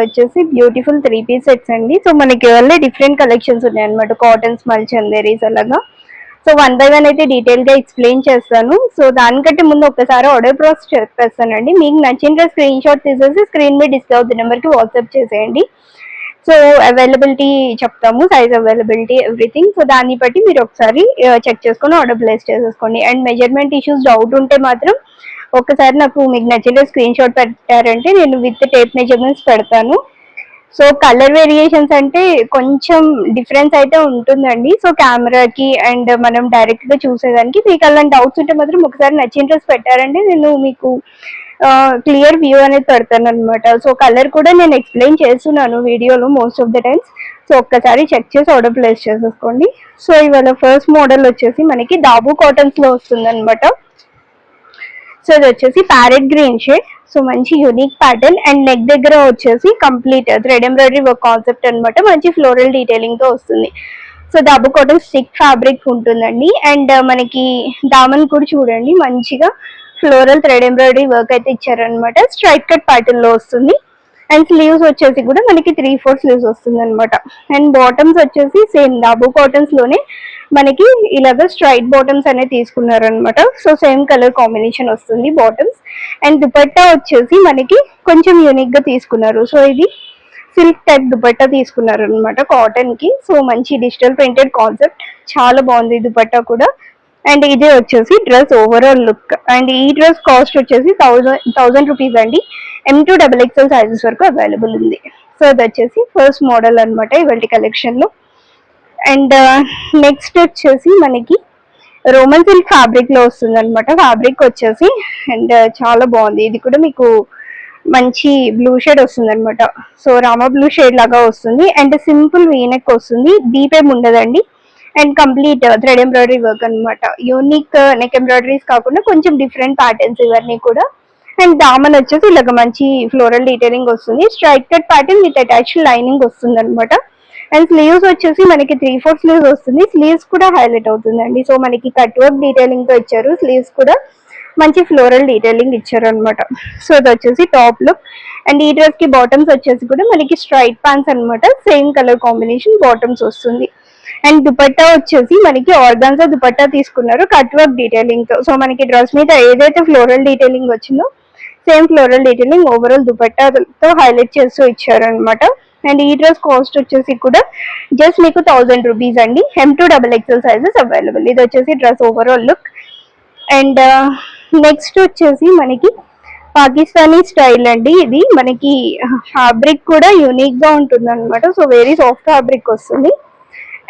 వచ్చేసి beautiful 3 piece sets అండి. So మనకి ఓన్లీ డిఫరెంట్ కలెక్షన్స్ ఉన్నాయి అనమాట, కాటన్స్ మల్ చందేరీస్ అలాగా. సో 1 బై 1 అయితే డీటెయిల్ గా ఎక్స్ప్లెయిన్ చేస్తాను. సో దానికంటే ముందు ఒకసారి ఆర్డర్ ప్రాసెస్ చెప్పేస్తానండి. మీకు నచ్చిన స్క్రీన్ షాట్ తీసేసి స్క్రీన్ మీద డిస్ప్లే అవుతున్న నెంబర్ కి వాట్సాప్ చేసేయండి. సో అవైలబిలిటీ చెప్తాము, సైజ్ అవైలబిలిటీ ఎవ్రీథింగ్. సో దాన్ని బట్టి మీరు ఒకసారి చెక్ చేసుకొని ఆర్డర్ ప్లేస్ చేసేసుకోండి. అండ్ మెజర్మెంట్ ఇష్యూస్ డౌట్ ఉంటే మాత్రం ఒకసారి నాకు మీకు నచ్చిన స్క్రీన్ షాట్ పెట్టారంటే నేను విత్ టేప్ మెజర్మెంట్స్ పెడతాను. సో కలర్ వేరియేషన్స్ అంటే కొంచెం డిఫరెన్స్ అయితే ఉంటుందండి. సో కెమెరాకి అండ్ మనం డైరెక్ట్ గా చూసేదానికి మీకు అలాంటి డౌట్స్ ఉంటే మాత్రం ఒకసారి నచ్చిన డ్రెస్ పెట్టారంటే నేను మీకు క్లియర్ వ్యూ అనేది పెడతాను అనమాట. సో కలర్ కూడా నేను ఎక్స్ప్లెయిన్ చేస్తున్నాను వీడియోలో most of the times. So ఒక్కసారి చెక్ చేసి ఆర్డర్ ప్లేస్ చేసేసుకోండి. సో ఇవాళ ఫస్ట్ మోడల్ వచ్చేసి మనకి దాబు కాటన్స్ లో వస్తుంది అనమాట. సో ఇది వచ్చేసి ప్యారెట్ గ్రీన్ షేడ్. సో మంచి యూనిక్ ప్యాటర్న్ అండ్ నెక్ దగ్గర వచ్చేసి complete thread embroidery work concept అనమాట. మంచి ఫ్లోరల్ డీటెయిలింగ్ తో వస్తుంది. సో దాబు కాటన్ స్టిక్ ఫ్యాబ్రిక్ ఉంటుందండి. అండ్ మనకి దామన్ కూడా చూడండి మంచిగా ఫ్లోరల్ థ్రెడ్ ఎంబ్రాయిడరీ వర్క్ అయితే ఇచ్చారనమాట. స్ట్రైట్ కట్ ప్యాటర్న్ లో వస్తుంది. అండ్ స్లీవ్స్ వచ్చేసి కూడా మనకి 3/4 స్లీవ్స్ వస్తుంది అనమాట. అండ్ బాటమ్స్ వచ్చేసి సేమ్ దాబు కాటన్స్ లోనే మనకి ఇలాగ స్ట్రైట్ బాటమ్స్ అనేది తీసుకున్నారనమాట. సో సేమ్ కలర్ కాంబినేషన్ వస్తుంది బాటమ్స్. అండ్ దుపట్టా వచ్చేసి మనకి కొంచెం యూనిక్ గా తీసుకున్నారు. సో ఇది సిల్క్ టైప్ దుపట్టా తీసుకున్నారు అనమాట కాటన్ కి. సో మంచి డిజిటల్ ప్రింటెడ్ కాన్సెప్ట్, చాలా బాగుంది దుపట్టా కూడా. అండ్ ఇది వచ్చేసి డ్రెస్ ఓవరాల్ లుక్. అండ్ ఈ డ్రెస్ కాస్ట్ వచ్చేసి 1000 రూపీస్ అండి. M2XXL సైజెస్ వరకు అవైలబుల్ ఉంది. సో అది వచ్చేసి ఫస్ట్ మోడల్ అనమాట ఇవాళ కలెక్షన్ లో. అండ్ నెక్స్ట్ వచ్చేసి మనకి రోమన్ సిల్క్ ఫ్యాబ్రిక్ లో వస్తుంది అనమాట. ఫ్యాబ్రిక్ వచ్చేసి అండ్ చాలా బాగుంది. ఇది కూడా మీకు మంచి బ్లూ షేడ్ వస్తుంది అనమాట. సో రామా బ్లూ షేడ్ లాగా వస్తుంది. అండ్ సింపుల్ వీనెక్ వస్తుంది, డీప్ ఏం ఉండదండి. And complete thread embroidery work అనమాట. యూనిక్ నెక్ ఎంబ్రాయిడరీస్ కాకుండా కొంచెం డిఫరెంట్ ప్యాటర్న్స్ ఇవన్నీ కూడా. అండ్ దామన్ వచ్చేసి ఇలాగ మంచి ఫ్లోరల్ డీటెయిలింగ్ వస్తుంది. Straight cut pattern with attached lining వస్తుంది అనమాట. అండ్ స్లీవ్స్ వచ్చేసి మనకి 3/4 స్లీవ్స్ వస్తుంది. స్లీవ్స్ కూడా హైలైట్ అవుతుందండి. సో మనకి కట్ వర్క్ డీటెయిలింగ్ తో ఇచ్చారు. స్లీవ్స్ కూడా మంచి ఫ్లోరల్ డీటెయిలింగ్ ఇచ్చారు అనమాట. సో ఇది వచ్చేసి టాప్ లుక్. అండ్ ఈ డ్రెస్ కి బాటమ్స్ వచ్చేసి కూడా మనకి స్ట్రైట్ ప్యాంట్స్ అనమాట. సేమ్ కలర్ కాంబినేషన్ బాటమ్స్ వస్తుంది. అండ్ దుపట్టా వచ్చేసి మనకి ఆర్గాన్జా దుపట్టా తీసుకున్నారు కట్ వర్క్ డీటెయిలింగ్ తో. సో మనకి డ్రెస్ మీద ఏదైతే ఫ్లోరల్ డీటెయిలింగ్ వచ్చిందో సేమ్ ఫ్లోరల్ డీటెయిలింగ్ ఓవరాల్ దుపట్టాతో హైలైట్ చేస్తూ ఇచ్చారనమాట. అండ్ ఈ డ్రెస్ కాస్ట్ వచ్చేసి కూడా జస్ట్ మీకు 1000 రూపీస్ అండి. M2XXL sizes available. ఇది వచ్చేసి dress overall look. And next వచ్చేసి మనకి పాకిస్తానీ స్టైల్ అండి. ఇది మనకి ఫ్యాబ్రిక్ కూడా యూనిక్ గా ఉంటుంది అనమాట. సో వెరీ సాఫ్ట్ ఫ్యాబ్రిక్ వస్తుంది.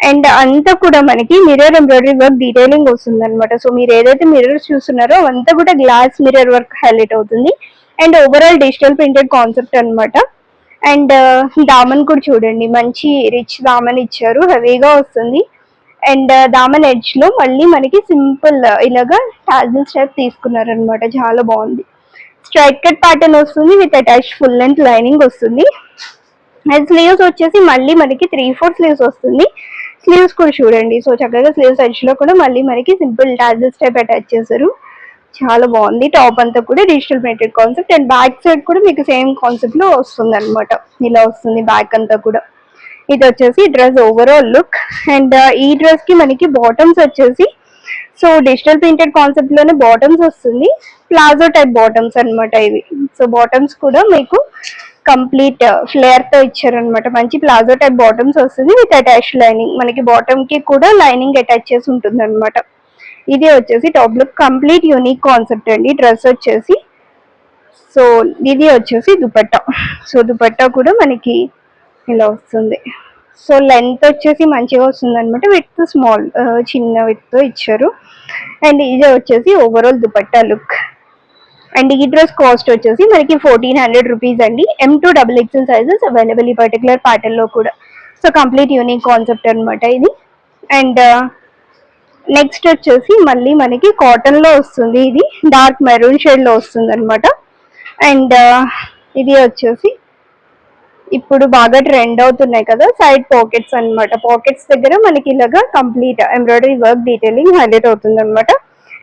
అండ్ అంతా కూడా మనకి మిర్రర్ ఎంబ్రాయిడరీ వర్క్ డీటెయిలింగ్ వస్తుంది అనమాట. సో మీరు ఏదైతే మిర్రర్స్ చూస్తున్నారో అంతా కూడా గ్లాస్ మిర్రర్ వర్క్ హైలైట్ అవుతుంది. And overall digital printed concept అనమాట. అండ్ దామన్ కూడా చూడండి మంచి రిచ్ దామన్ ఇచ్చారు, హెవీగా వస్తుంది. అండ్ దామన్ ఎడ్జ్ లో మళ్ళీ మనకి సింపుల్ ఇలాగా టాజిల్స్ టైప్ తీసుకున్నారు అనమాట. చాలా బాగుంది. స్ట్రైట్ కట్ ప్యాటర్న్ వస్తుంది with attach full length lining వస్తుంది. అండ్ స్లీవ్స్ వచ్చేసి మళ్ళీ మనకి 3/4 స్లీవ్స్ వస్తుంది. స్లీవ్స్ కూడా చూడండి. సో చక్కగా స్లీవ్స్ ఎడ్జ్ లో కూడా మళ్ళీ మనకి సింపుల్ టాజిల్స్ టైప్ అటాచ్ చేశారు. చాలా బాగుంది. టాప్ అంతా కూడా digital printed concept. And back side కూడా మీకు సేమ్ కాన్సెప్ట్ లో వస్తుంది అనమాట. ఇలా వస్తుంది బ్యాక్ అంతా కూడా. ఇది వచ్చేసి డ్రెస్ ఓవరాల్ లుక్. అండ్ ఈ డ్రెస్ కి మనకి బాటమ్స్ వచ్చేసి సో డిజిటల్ ప్రింటెడ్ కాన్సెప్ట్ లోనే బాటమ్స్ వస్తుంది. ప్లాజో టైప్ బాటమ్స్ అనమాట ఇవి. సో బాటమ్స్ కూడా మీకు కంప్లీట్ ఫ్లేర్ తో ఇచ్చారనమాట. మంచి ప్లాజో టైప్ బాటమ్స్ వస్తుంది విత్ అటాచ్ లైనింగ్. మనకి బాటమ్ కి కూడా లైనింగ్ అటాచ్ చేసి ఉంటుంది అనమాట. ఇది వచ్చేసి top look. Complete unique concept అండి డ్రెస్ వచ్చేసి. సో ఇది వచ్చేసి దుపట్టా. సో దుపట్టా కూడా మనకి ఇలా వస్తుంది. సో లెంత్ వచ్చేసి మంచిగా వస్తుంది అనమాట. విత్ స్మాల్ చిన్న విత్ తో ఇచ్చారు. అండ్ ఇది వచ్చేసి ఓవరాల్ దుపట్టా లుక్. అండ్ ఈ డ్రెస్ కాస్ట్ వచ్చేసి మనకి 1400 రూపీస్ అండి. M2XXL సైజెస్ అవైలబుల్ ఈ పర్టికులర్ ప్యాటర్న్ లో కూడా. సో కంప్లీట్ యూనిక్ కాన్సెప్ట్ అనమాట ఇది. అండ్ నెక్స్ట్ వచ్చేసి మళ్ళీ మనకి కాటన్ లో వస్తుంది. ఇది డార్క్ మెరూన్ షేడ్ లో వస్తుంది అనమాట. అండ్ ఇది వచ్చేసి ఇప్పుడు బాగా ట్రెండ్ అవుతున్నాయి కదా సైడ్ పాకెట్స్ అనమాట. పాకెట్స్ దగ్గర మనకి ఇలాగా complete embroidery work detailing highlight అవుతుంది అనమాట.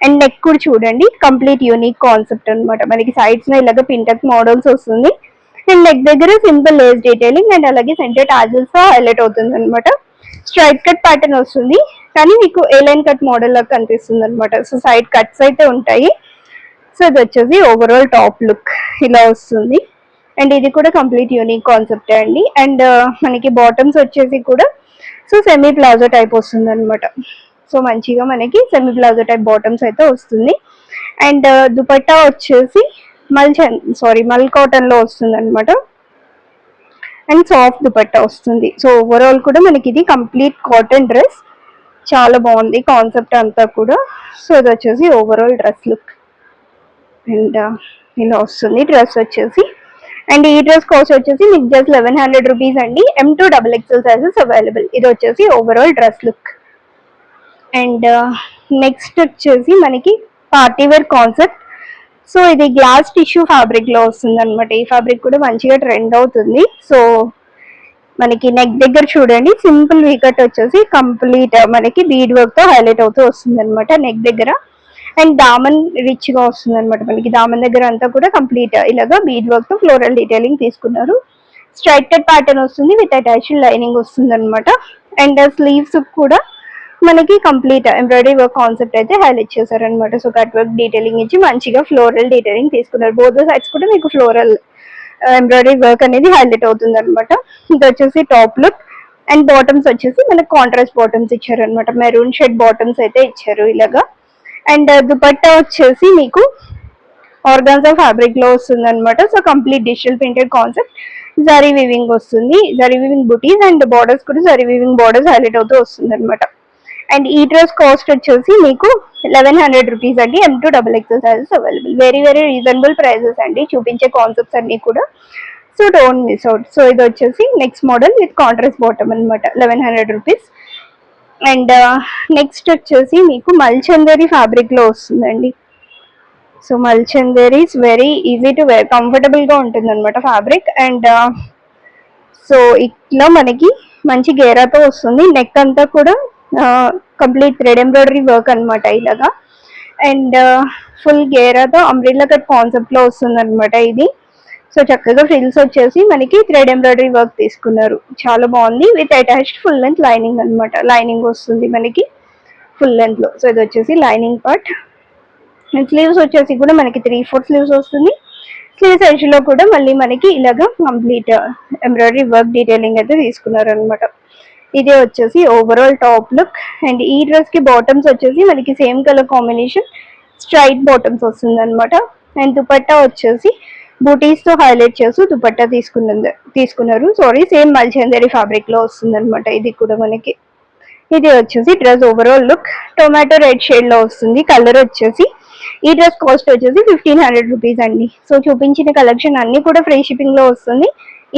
అండ్ నెక్ కూడా చూడండి కంప్లీట్ యూనిక్ కాన్సెప్ట్ అనమాట. మనకి సైడ్స్ లో ఇలాగ పింటక్ మోడల్స్ వస్తుంది. అండ్ నెక్ దగ్గర సింపుల్ లేస్ డీటెయిలింగ్ అండ్ అలాగే సెంటర్ టాజిల్స్ తో హైలైట్ అవుతుంది అనమాట. స్ట్రైట్ కట్ ప్యాటర్న్ వస్తుంది కానీ మీకు ఏ లైన్ కట్ మోడల్ లాగా కనిపిస్తుంది అనమాట. సో సైడ్ కట్స్ అయితే ఉంటాయి. సో ఇది వచ్చేసి ఓవరాల్ టాప్ లుక్ ఇలా వస్తుంది. అండ్ ఇది కూడా కంప్లీట్ యూనిక్ కాన్సెప్ట్ అండి. అండ్ మనకి బాటమ్స్ వచ్చేసి కూడా సో సెమీ ప్లాజో టైప్ వస్తుంది అనమాట. సో మంచిగా మనకి సెమీ ప్లాజో టైప్ బాటమ్స్ అయితే వస్తుంది. అండ్ దుపట్టా వచ్చేసి మల్ కాటన్ లో వస్తుంది అనమాట. అండ్ సాఫ్ట్ దుపట్టా వస్తుంది. సో ఓవరాల్ కూడా మనకి ఇది కంప్లీట్ కాటన్ డ్రెస్. చాలా బాగుంది కాన్సెప్ట్ అంతా కూడా. సో ఇది వచ్చేసి ఓవరాల్ డ్రెస్ లుక్ అండ్ ఇలా వస్తుంది డ్రెస్ వచ్చేసి. అండ్ ఈ డ్రెస్ కాస్ట్ వచ్చేసి మీకు జస్ట్ 1100 రూపీస్ అండి. M2XXL sizes available. ఇది వచ్చేసి overall dress look. And next వచ్చేసి మనకి పార్టీ వేర్ కాన్సెప్ట్. సో ఇది గ్లాస్ టిష్యూ ఫ్యాబ్రిక్ లో వస్తుంది అనమాట. ఈ ఫ్యాబ్రిక్ కూడా మంచిగా ట్రెండ్ అవుతుంది. సో మనకి నెక్ దగ్గర చూడండి సింపుల్ వీకట్ వచ్చేసి కంప్లీట్ మనకి బీడ్ వర్క్ తో హైలైట్ అవుతూ వస్తుంది అనమాట నెక్ దగ్గర. అండ్ దామన్ రిచ్ గా వస్తుంది అనమాట. మనకి దామన్ దగ్గర అంతా కూడా కంప్లీట్ ఇలాగా బీడ్ వర్క్ తో ఫ్లోరల్ డీటెయిలింగ్ తీసుకున్నారు. స్ట్రైట్ కట్ ప్యాటర్న్ వస్తుంది విత్ అటాచ్డ్ లైనింగ్ వస్తుంది అనమాట. అండ్ స్లీవ్స్ కూడా మనకి కంప్లీట్ ఎంబ్రాయిడరీ వర్క్ కాన్సెప్ట్ అయితే హైలైట్ చేశారు అనమాట. సో కట్ వర్క్ డీటెయిలింగ్ ఇచ్చి మంచిగా ఫ్లోరల్ డీటెయిలింగ్ తీసుకున్నారు. బోత్ సైడ్స్ కూడా మీకు ఫ్లోరల్ ఎంబ్రాయిడరీ వర్క్ అనేది హైలైట్ అవుతుంది అనమాట. ఇది వచ్చేసి టాప్ లుక్. అండ్ బాటమ్స్ వచ్చేసి మనకి కాంట్రాస్ట్ బాటమ్స్ ఇచ్చారు అనమాట. మెరూన్ షేడ్ బాటమ్స్ అయితే ఇచ్చారు ఇలాగా. అండ్ దుపట్టా వచ్చేసి మీకు ఆర్గాన్జా ఫ్యాబ్రిక్ లో వస్తుంది అనమాట. So complete digital printed concept. Zari weaving వస్తుంది, zari weaving buttis and borders కూడా జరీ వివింగ్ బార్డర్స్ హైలైట్ అవుతూ వస్తుంది అనమాట. అండ్ ఈ డ్రెస్ కాస్ట్ వచ్చేసి మీకు 1100 రూపీస్ అండి. M2XXL sizes available. Very very reasonable prices అండి. చూపించే కాన్సెప్ట్స్ అన్ని కూడా. So don't miss out. So ఇది వచ్చేసి next model with contrast bottom అనమాట. 1100 రూపీస్. అండ్ నెక్స్ట్ వచ్చేసి మీకు మల్చందేరి ఫ్యాబ్రిక్ లో వస్తుందండి. So Mulchanderi is very easy to wear, comfortable గా ఉంటుంది అనమాట ఫ్యాబ్రిక్. అండ్ సో ఇట్లా మనకి మంచి గేరాతో వస్తుంది. నెక్ అంతా కూడా కంప్లీట్ థ్రెడ్ ఎంబ్రాయిడరీ వర్క్ అనమాట ఇలాగా. అండ్ ఫుల్ గేరాతో అంబ్రిల్లా కట్ కాన్సెప్ట్ లో వస్తుంది అనమాట ఇది. సో చక్కగా ఫ్రిల్స్ వచ్చేసి మనకి థ్రెడ్ ఎంబ్రాయిడరీ వర్క్ తీసుకున్నారు. చాలా బాగుంది with attached full length lining అనమాట. లైనింగ్ వస్తుంది మనకి ఫుల్ లెంత్ లో. సో ఇది వచ్చేసి లైనింగ్ పార్ట్. స్లీవ్స్ వచ్చేసి కూడా మనకి 3/4 స్లీవ్స్ వస్తుంది. స్లీవ్స్ ఎడ్జ్ లో కూడా మళ్ళీ మనకి ఇలాగా కంప్లీట్ ఎంబ్రాయిడరీ వర్క్ డీటెయిలింగ్ అయితే తీసుకున్నారు అనమాట. ఇదే వచ్చేసి ఓవరాల్ టాప్ లుక్. అండ్ ఈ డ్రెస్ కి బాటమ్స్ వచ్చేసి మనకి same colour combination straight bottoms వస్తుంది అనమాట. అండ్ దుపట్టా వచ్చేసి బూటీస్ తో హైలైట్ చేస్తూ దుపట్టా తీసుకున్నారు. సారీ, సేమ్ మల్చందేరి ఫ్యాబ్రిక్ లో వస్తుంది అనమాట. ఇది కూడా మనకి ఇది వచ్చేసి dress overall look. Tomato red shade లో వస్తుంది కలర్ వచ్చేసి. ఈ డ్రెస్ కాస్ట్ వచ్చేసి 1500 రూపీస్ అండి. సో చూపించిన కలెక్షన్ అన్ని కూడా ఫ్రీ షిప్పింగ్ లో వస్తుంది.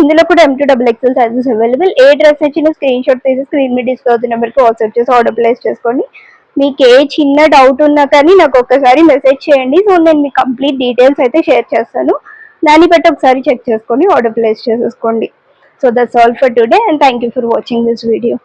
ఇందులో కూడా M2XXL సైజెస్ అవైలబుల్. ఏ డ్రెస్ వచ్చిన స్క్రీన్ షాట్ తీసి స్క్రీన్ మీద డిస్ప్లే అవుతున్న నెంబర్కి వాట్సాప్ చేసి ఆర్డర్ ప్లేస్ చేసుకోండి. మీకు ఏ చిన్న డౌట్ ఉన్నా కానీ నాకు ఒక్కసారి మెసేజ్ చేయండి. సో నేను మీకు కంప్లీట్ డీటెయిల్స్ అయితే షేర్ చేస్తాను. దాన్ని బట్టి ఒకసారి చెక్ చేసుకొని ఆర్డర్ ప్లేస్ చేసేసుకోండి. So that's all for today and thank you for watching this video.